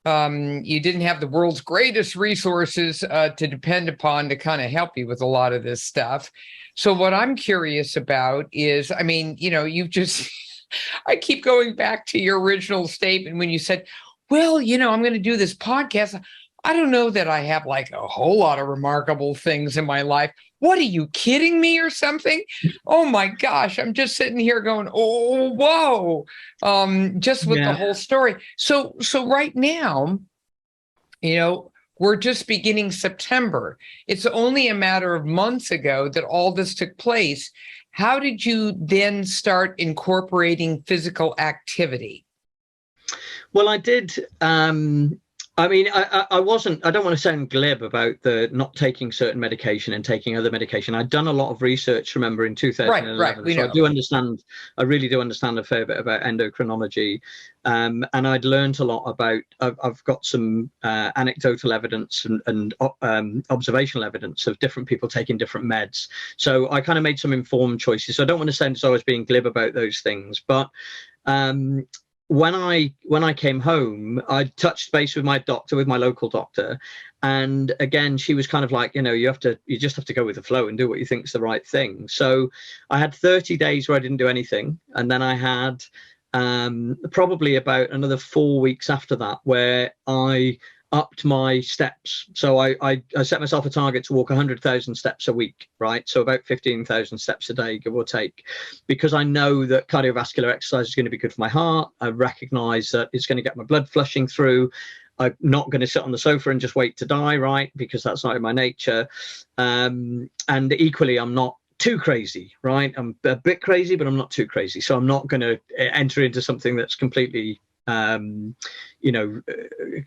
You didn't have the world's greatest resources to depend upon to kind of help you with a lot of this stuff. So what I'm curious about is, you've just, I keep going back to your original statement when you said, well, I'm going to do this podcast. I don't know that I have like a whole lot of remarkable things in my life. What, are you kidding me or something? Oh my gosh. I'm just sitting here going, oh, whoa. Just with the whole story. So right now, we're just beginning September. It's only a matter of months ago that all this took place. How did you then start incorporating physical activity? Well, I did. I don't want to sound glib about the not taking certain medication and taking other medication. I'd done a lot of research, remember, in 2011. Right. So I really do understand a fair bit about endocrinology. And I'd learned a lot about, I've got some anecdotal evidence and observational evidence of different people taking different meds. So I kind of made some informed choices. So I don't want to sound as though I was being glib about those things, but when I came home, I touched base with my local doctor, and again, she was kind of like, you just have to go with the flow and do what you think is the right thing. So I had 30 days where I didn't do anything, and then I had probably about another 4 weeks after that where I upped my steps. So I set myself a target to walk 100,000 steps a week, right? So about 15,000 steps a day, give or take, because I know that cardiovascular exercise is going to be good for my heart. I recognize that it's going to get my blood flushing through. I'm not going to sit on the sofa and just wait to die, right? Because that's not in my nature. And equally, I'm not too crazy, right? I'm a bit crazy, but I'm not too crazy. So I'm not going to enter into something that's completely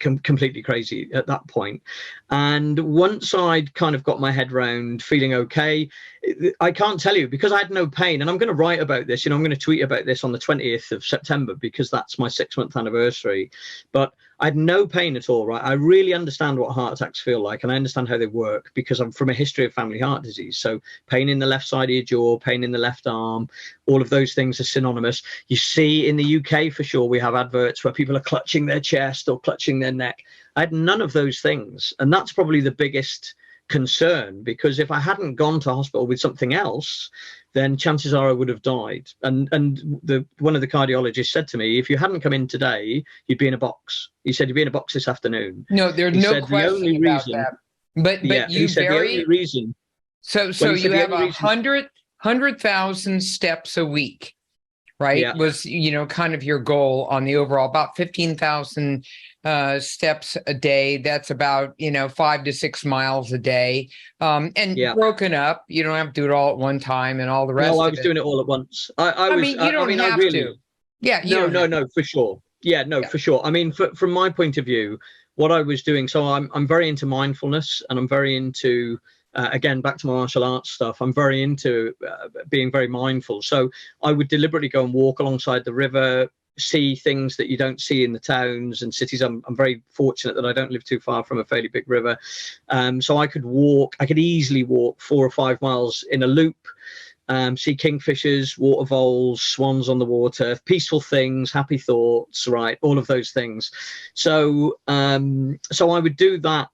completely crazy at that point. And once I'd kind of got my head round feeling okay, I can't tell you, because I had no pain, and I'm going to write about this, I'm going to tweet about this on the 20th of September, because that's my 6-month anniversary. But I had no pain at all, right? I really understand what heart attacks feel like, and I understand how they work because I'm from a history of family heart disease. So pain in the left side of your jaw, pain in the left arm, all of those things are synonymous. You see in the UK, for sure, we have adverts where people are clutching their chest or clutching their neck. I had none of those things. And that's probably the biggest concern, because if I hadn't gone to hospital with something else, then chances are I would have died. And one of the cardiologists said to me, if you hadn't come in today, you'd be in a box. He said, you'd be in a box this afternoon. No, there's no question about that. But you very reason. So you have 100,000 steps a week, right? Yeah. Was, kind of your goal on the overall, about 15,000 steps a day. That's about, 5 to 6 miles a day. And Yeah. broken up, you don't have to do it all at one time and all the rest No, I of was it. doing it all at once. I mean, you don't I have really, to. Yeah, you no, don't have to. no, for sure. Yeah, no, Yeah. for sure. I mean, from my point of view, what I was doing, so I'm very into mindfulness, and I'm very into, again, back to my martial arts stuff. I'm very into being very mindful. So I would deliberately go and walk alongside the river, see things that you don't see in the towns and cities. I'm very fortunate that I don't live too far from a fairly big river. So I could easily walk 4 or 5 miles in a loop. See kingfishers, water voles, swans on the water, peaceful things, happy thoughts, right? All of those things. So I would do that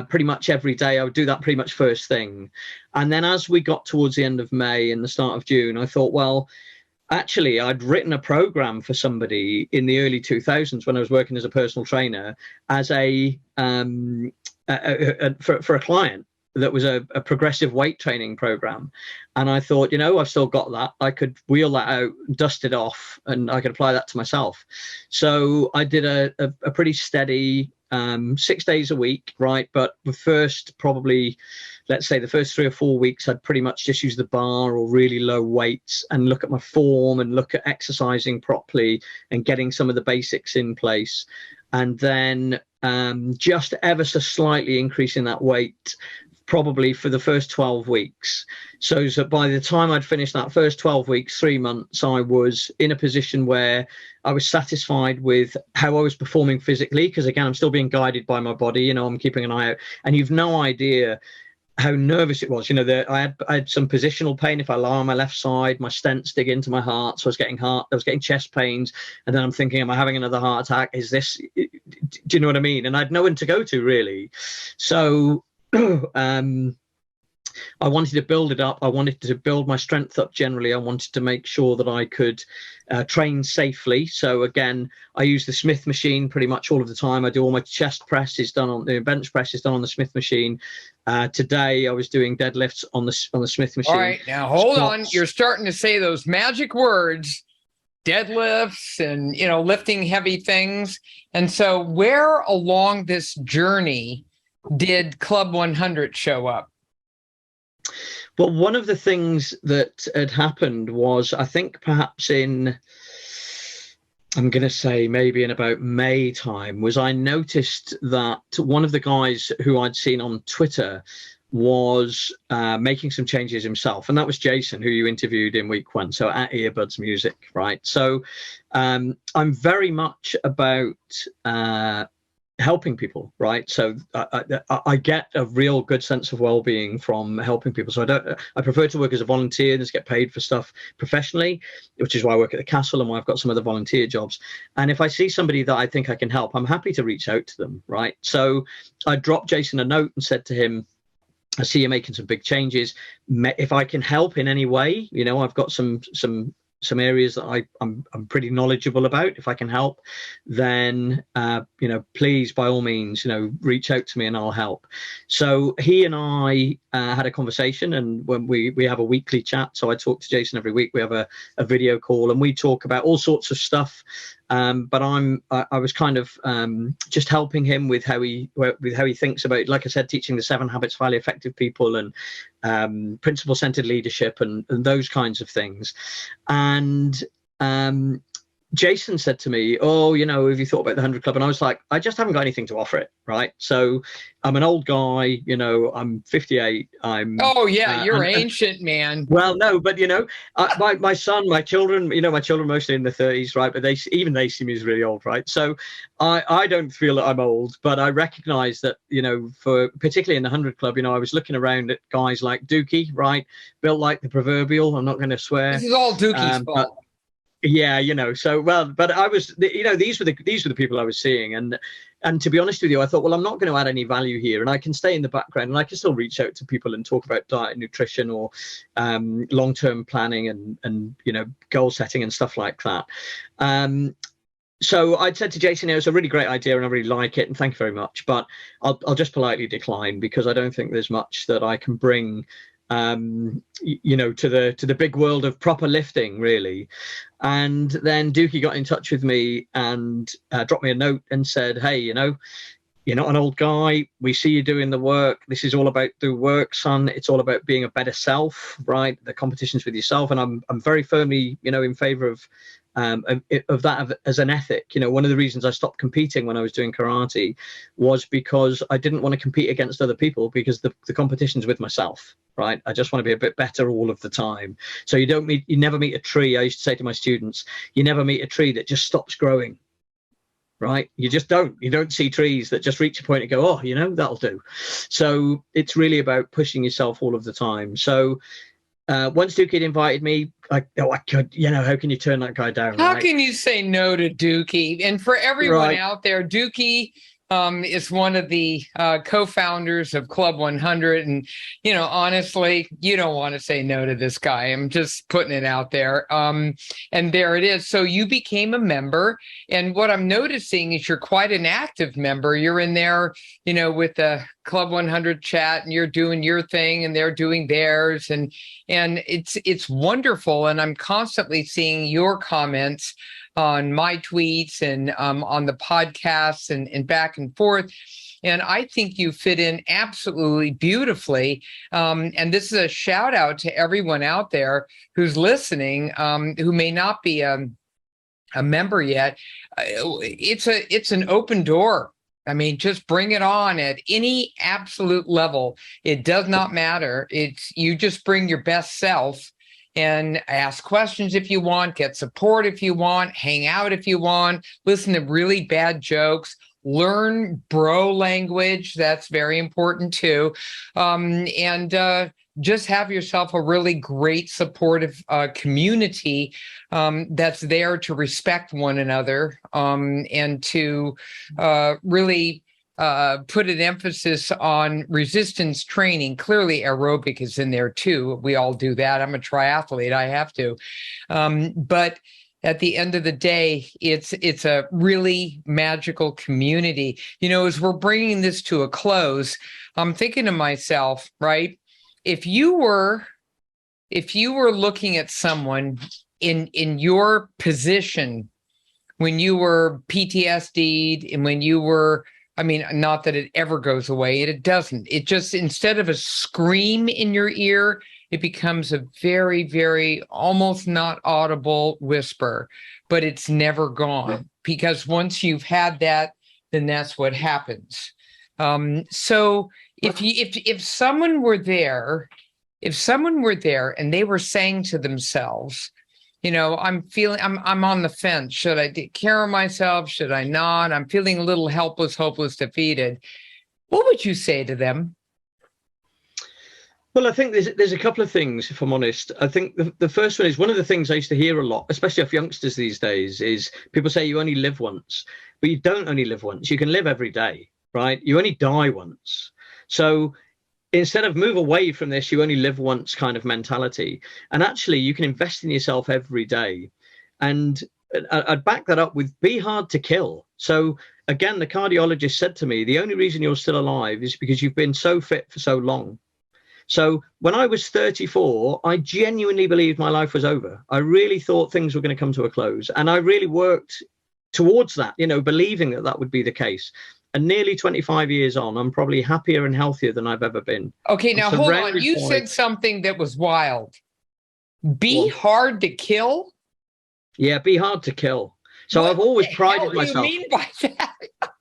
pretty much every day. I would do that pretty much first thing. And then as we got towards the end of May and the start of June, I thought, well, actually, I'd written a program for somebody in the early 2000s when I was working as a personal trainer as for a client that was a progressive weight training program. And I thought, I've still got that. I could wheel that out, dust it off, and I could apply that to myself. So I did a pretty steady 6 days a week, right? But the first, probably, let's say the first 3 or 4 weeks, I'd pretty much just use the bar or really low weights and look at my form and look at exercising properly and getting some of the basics in place. And then just ever so slightly increasing that weight, probably for the first 12 weeks. So that by the time I'd finished that first 12 weeks, 3 months, I was in a position where I was satisfied with how I was performing physically, because again, I'm still being guided by my body, I'm keeping an eye out. And you've no idea how nervous it was. I had some positional pain. If I lie on my left side, my stents dig into my heart. So I was getting chest pains. And then I'm thinking, am I having another heart attack? Do you know what I mean? And I had no one to go to, really. So I wanted to build it up. I wanted to build my strength up generally. I wanted to make sure that I could train safely. So again, I use the Smith machine pretty much all of the time. I do all my chest presses done on the bench presses done on the Smith machine. Today I was doing deadlifts on the Smith machine. All right, now hold on. You're starting to say those magic words, deadlifts and, lifting heavy things. And so where along this journey did Club 100 show up? Well, one of the things that had happened was, I think perhaps I'm going to say maybe in about May time, was I noticed that one of the guys who I'd seen on Twitter was making some changes himself. And that was Jason, who you interviewed in week 1. So at Earbuds Music, right? So I'm very much about helping people, right? So I get a real good sense of well-being from helping people. So I prefer to work as a volunteer and just get paid for stuff professionally, which is why I work at the Castle and why I've got some other volunteer jobs. And if I see somebody that I think I can help, I'm happy to reach out to them, right? So I dropped Jason a note and said to him, I see you're making some big changes. If I can help in any way, I've got some areas that I'm pretty knowledgeable about. If I can help, then please, by all means, reach out to me and I'll help. So he and I had a conversation, and when we have a weekly chat. So I talk to Jason every week. We have a video call and we talk about all sorts of stuff. But I was kind of just helping him with how he thinks about, like I said, teaching the 7 habits of highly effective people and principle-centered leadership and those kinds of things. And Jason said to me, oh, have you thought about the 100 Club? And I was like, I just haven't got anything to offer it, right? So I'm an old guy, I'm 58. Oh, yeah, you're ancient, man. Well, no, but, my son, my children, my children mostly in their 30s, right? But they see me as really old, right? So I don't feel that I'm old, but I recognize that, for particularly in the 100 Club, I was looking around at guys like Dookie, right? Built like the proverbial. I'm not going to swear. This is all Dookie's fault. Yeah, so well, but I was, these were the people I was seeing, and to be honest with you, I thought, well, I'm not going to add any value here, and I can stay in the background, and I can still reach out to people and talk about diet and nutrition or long-term planning and goal setting and stuff like that. So I'd said to Jason, it was a really great idea and I really like it, and thank you very much, but I'll just politely decline, because I don't think there's much that I can bring to the big world of proper lifting, really. And then Dookie got in touch with me and dropped me a note and said, hey, you're not an old guy. We see you doing the work. This is all about the work, son. It's all about being a better self, right? The competition's with yourself. And I'm very firmly, in favor of that as an ethic. One of the reasons I stopped competing when I was doing karate was because I didn't want to compete against other people, because the competition's with myself, right? I just want to be a bit better all of the time. So you never meet a tree. I used to say to my students, you never meet a tree that just stops growing. Right? You don't see trees that just reach a point and go, oh, that'll do. So it's really about pushing yourself all of the time. So once Dookie had invited me, I could, how can you turn that guy down? How can you say no to Dookie? And for everyone out there, Dookie is one of the co-founders of Club 100. And, honestly, you don't want to say no to this guy. I'm just putting it out there. And there it is. So you became a member. And what I'm noticing is you're quite an active member. You're in there, with the Club 100 chat, and you're doing your thing and they're doing theirs. And it's wonderful. And I'm constantly seeing your comments on my tweets and on the podcasts and back and forth. And I think you fit in absolutely beautifully. And this is a shout out to everyone out there who's listening, who may not be a member yet. It's an open door. I mean, just bring it on at any absolute level. It does not matter. You just bring your best self and ask questions if you want, get support if you want, hang out if you want, listen to really bad jokes, learn bro language. That's very important too. And just have yourself a really great supportive community that's there to respect one another and to really put an emphasis on resistance training. Clearly aerobic is in there too. We all do that. I'm a triathlete. I have to. But at the end of the day, it's a really magical community. As we're bringing this to a close, I'm thinking to myself, right? If you were looking at someone in your position when you were PTSD'd and when you were, not that it ever goes away, it doesn't. It just, instead of a scream in your ear, it becomes a very, very almost not audible whisper, but it's never gone, because once you've had that, then that's what happens. So if someone were there and they were saying to themselves, I'm on the fence. Should I take care of myself? Should I not? I'm feeling a little helpless, hopeless, defeated. What would you say to them? Well, I think there's a couple of things, if I'm honest. I think the first one is, one of the things I used to hear a lot, especially off youngsters these days, is people say you only live once, but you don't only live once. You can live every day, right? You only die once. So instead of move away from this, you only live once kind of mentality. And actually, you can invest in yourself every day. And I'd back that up with be hard to kill. So again, the cardiologist said to me, the only reason you're still alive is because you've been so fit for so long. So when I was 34, I genuinely believed my life was over. I really thought things were going to come to a close. And I really worked towards that, believing that would be the case. And nearly 25 years on, I'm probably happier and healthier than I've ever been. Okay, now hold on. You said something that was wild. Be hard to kill? Yeah, be hard to kill. So I've always prided myself. What do you mean by that?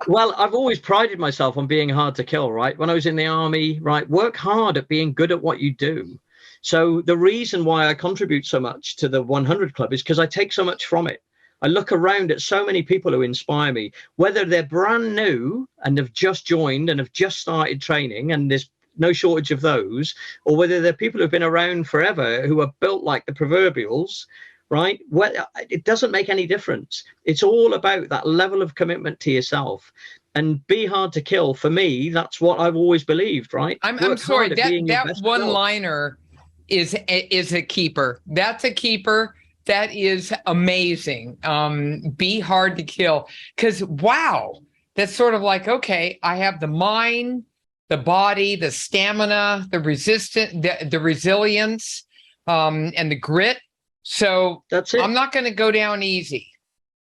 Well, I've always prided myself on being hard to kill, right? When I was in the army, right? Work hard at being good at what you do. So the reason why I contribute so much to the 100 Club is because I take so much from it. I look around at so many people who inspire me, whether they're brand new and have just joined and have just started training, and there's no shortage of those, or whether they're people who've been around forever who are built like the proverbials, right? Well, it doesn't make any difference. It's all about that level of commitment to yourself. And be hard to kill, for me, that's what I've always believed, right? I'm sorry, that one-liner is a keeper. That's a keeper. That is amazing. Be hard to kill. Because, wow, that's sort of like, okay, I have the mind, the body, the stamina, the the resilience, and the grit. So That's it. I'm not going to go down easy.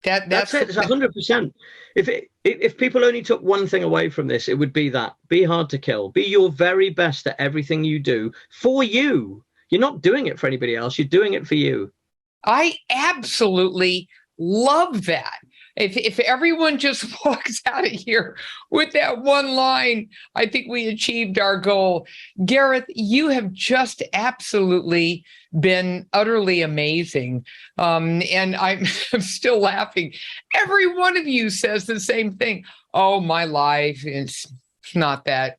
That's it. It's 100%. If people only took one thing away from this, it would be that: be hard to kill. Be your very best at everything you do for you. You're not doing it for anybody else. You're doing it for you. I absolutely love that. If everyone just walks out of here with that one line, I think we achieved our goal. Gareth, you have just absolutely been utterly amazing. And I'm still laughing. Every one of you says the same thing. Oh, my life is not that,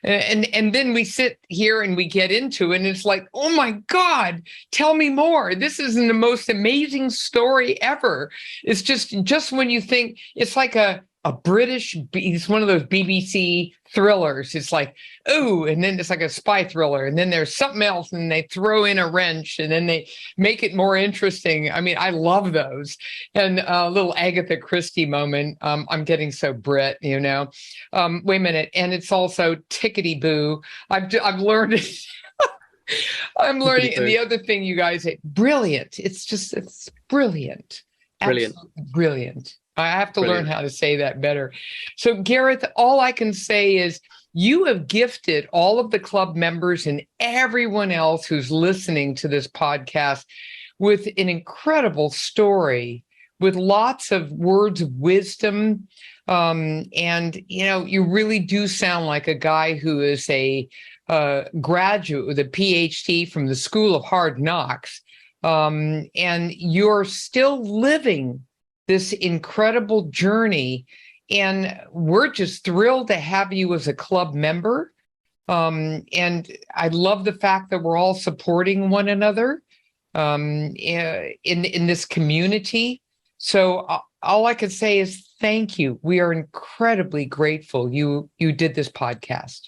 and then we sit here and we get into it and it's like, oh my God, tell me more. This is the most amazing story ever. It's just when you think it's like a it's one of those BBC thrillers. It's like, ooh, and then it's like a spy thriller, and then there's something else, and they throw in a wrench, and then they make it more interesting. I mean, I love those. And a little Agatha Christie moment. I'm getting so Brit, wait a minute, and it's also tickety boo. I've learned it. I'm learning. And the other thing, you guys, brilliant. It's brilliant. Brilliant. Absolutely brilliant. I have to learn how to say that better. So, Gareth, all I can say is you have gifted all of the club members and everyone else who's listening to this podcast with an incredible story, with lots of words of wisdom. And, you really do sound like a guy who is a graduate with a PhD from the School of Hard Knocks. And you're still living this incredible journey. And we're just thrilled to have you as a club member. And I love the fact that we're all supporting one another in this community. So all I can say is thank you. We are incredibly grateful you did this podcast.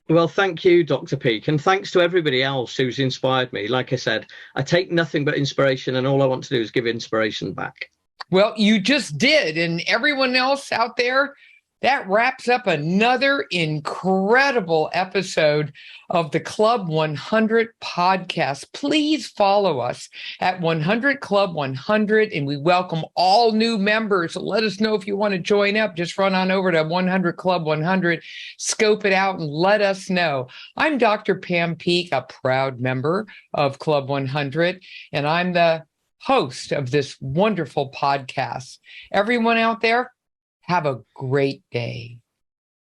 Well, thank you, Dr. Peak, and thanks to everybody else who's inspired me. Like I said, I take nothing but inspiration, and all I want to do is give inspiration back. Well, you just did. And everyone else out there, that wraps up another incredible episode of the Club 100 podcast. Please follow us at 100 Club 100, and we welcome all new members. Let us know if you want to join up. Just run on over to 100 Club 100, scope it out, and let us know. I'm Dr. Pam Peak, a proud member of Club 100, and I'm the host of this wonderful podcast. Everyone out there, have a great day.